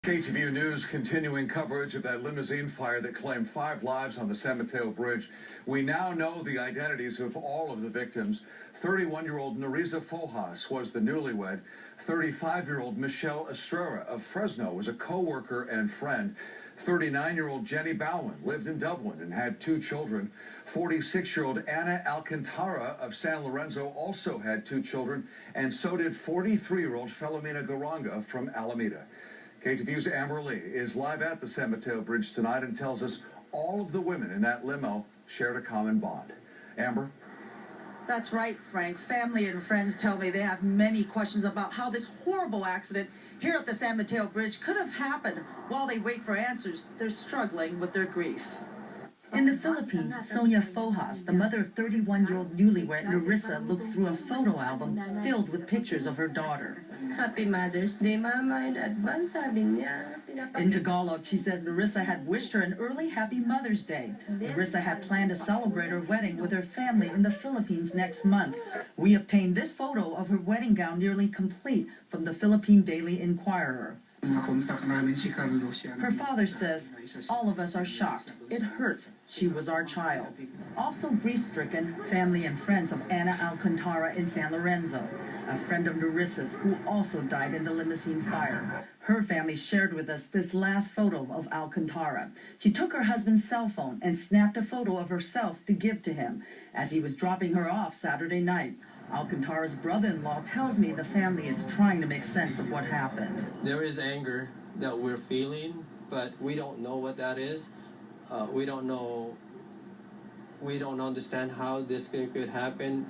KTVU News continuing coverage of that limousine fire that claimed 5 lives on the San Mateo Bridge. We now know the identities of all of the victims. 31-year-old Nerissa Fojas was the newlywed. 35-year-old Michelle Estrella of Fresno was a co-worker and friend. 39-year-old Jenny Bowen lived in Dublin and had 2 children. 46-year-old Ana Alcantara of San Lorenzo also had 2 children, and so did 43-year-old Filipino Garanga from Alameda. KTVU's Amber Lee is live at the San Mateo Bridge tonight and tells us all of the women in that limo shared a common bond. Amber? That's right, Frank. Family and friends tell me they have many questions about how this horrible accident here at the San Mateo Bridge could have happened. While they wait for answers, they're struggling with their grief. In the Philippines, Sonia Fojas, the mother of 31-year-old newlywed Nerissa, looks through a photo album filled with pictures of her daughter. Happy Mother's Day, Mama, in advance, sabi niya. In Tagalog, she says Nerissa had wished her an early Happy Mother's Day. Nerissa had planned to celebrate her wedding with her family in the Philippines next month. We obtained this photo of her wedding gown nearly complete from the Philippine Daily Inquirer. Her father says, all of us are shocked. It hurts. She was our child. Also grief-stricken, family and friends of Ana Alcantara in San Lorenzo, a friend of Nerissa's who also died in the limousine fire. Her family shared with us this last photo of Alcantara. She took her husband's cell phone and snapped a photo of herself to give to him as he was dropping her off Saturday night. Alcantara's brother-in-law tells me the family is trying to make sense of what happened. There is anger that we're feeling, but we don't know what that is. We don't understand how this could happen.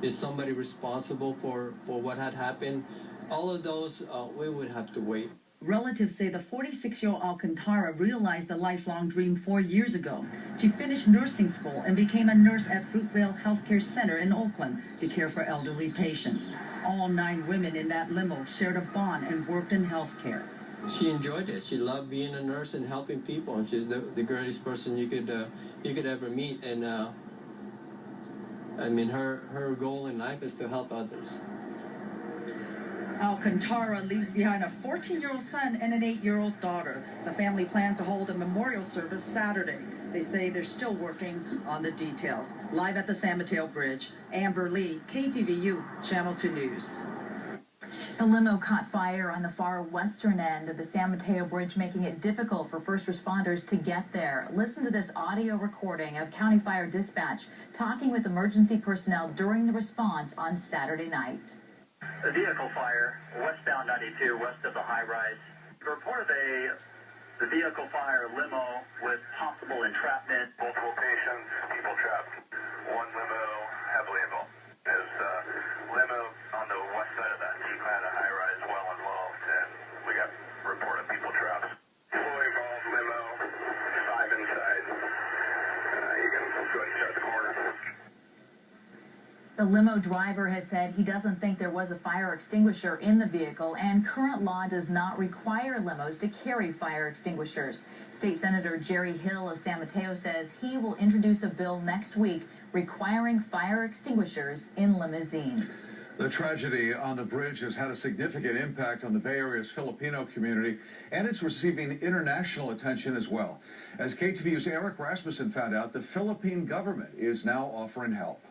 Is somebody responsible for what had happened? All of those, we would have to wait. Relatives say the 46-year-old Alcantara realized a lifelong dream 4 years ago. She finished nursing school and became a nurse at Fruitvale Healthcare Center in Oakland to care for elderly patients. All 9 women in that limo shared a bond and worked in healthcare. She enjoyed it. She loved being a nurse and helping people. And she's the greatest person you could ever meet. And I mean, her goal in life is to help others. Alcantara leaves behind a 14-year-old son and an 8-year-old daughter. The family plans to hold a memorial service Saturday. They say they're still working on the details. Live at the San Mateo Bridge, Amber Lee, KTVU, Channel 2 News. The limo caught fire on the far western end of the San Mateo Bridge, making it difficult for first responders to get there. Listen to this audio recording of County Fire Dispatch talking with emergency personnel during the response on Saturday night. A vehicle fire, westbound 92, west of the high-rise. Reported the vehicle fire limo with possible entrapment. Multiple patients, people trapped. 1 limo heavily involved. There's limo on the west side of that T-class high-rise well involved, and we got reported people trapped. Fully involved limo, 5 inside. You can go ahead and start the corner. The limo driver has said he doesn't think there was a fire extinguisher in the vehicle, and current law does not require limos to carry fire extinguishers. State Senator Jerry Hill of San Mateo says he will introduce a bill next week requiring fire extinguishers in limousines. The tragedy on the bridge has had a significant impact on the Bay Area's Filipino community, and it's receiving international attention as well. As KTVU's Eric Rasmussen found out, the Philippine government is now offering help.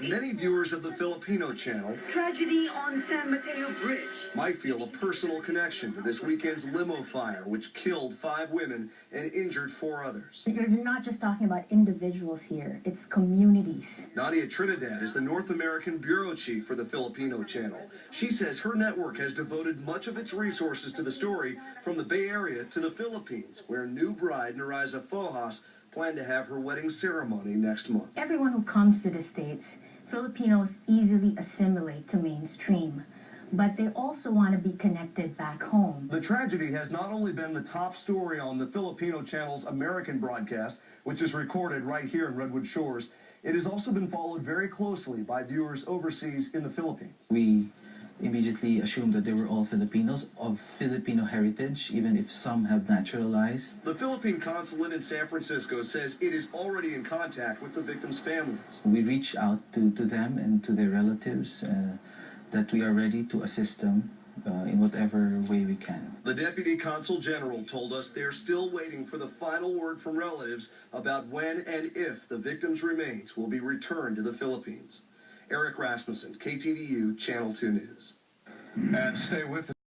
Many viewers of the Filipino channel Tragedy on San Mateo Bridge might feel a personal connection to this weekend's limo fire, which killed 5 women and injured 4 others. You're not just talking about individuals here, it's communities. Nadia Trinidad is the North American bureau chief for the Filipino channel. She says her network has devoted much of its resources to the story from the Bay Area to the Philippines, where new bride Nerissa Fojas plan to have her wedding ceremony next month. Everyone who comes to the States, Filipinos easily assimilate to mainstream, but they also want to be connected back home. The tragedy has not only been the top story on the Filipino channel's American broadcast, which is recorded right here in Redwood Shores, it has also been followed very closely by viewers overseas in the Philippines. We immediately assumed that they were all Filipinos of Filipino heritage, even if some have naturalized. The Philippine consulate in San Francisco says it is already in contact with the victims' families. We reach out to them and to their relatives that we are ready to assist them in whatever way we can. The Deputy Consul General told us they're still waiting for the final word from relatives about when and if the victims' remains will be returned to the Philippines. Eric Rasmussen, KTVU, Channel 2 News. And stay with us.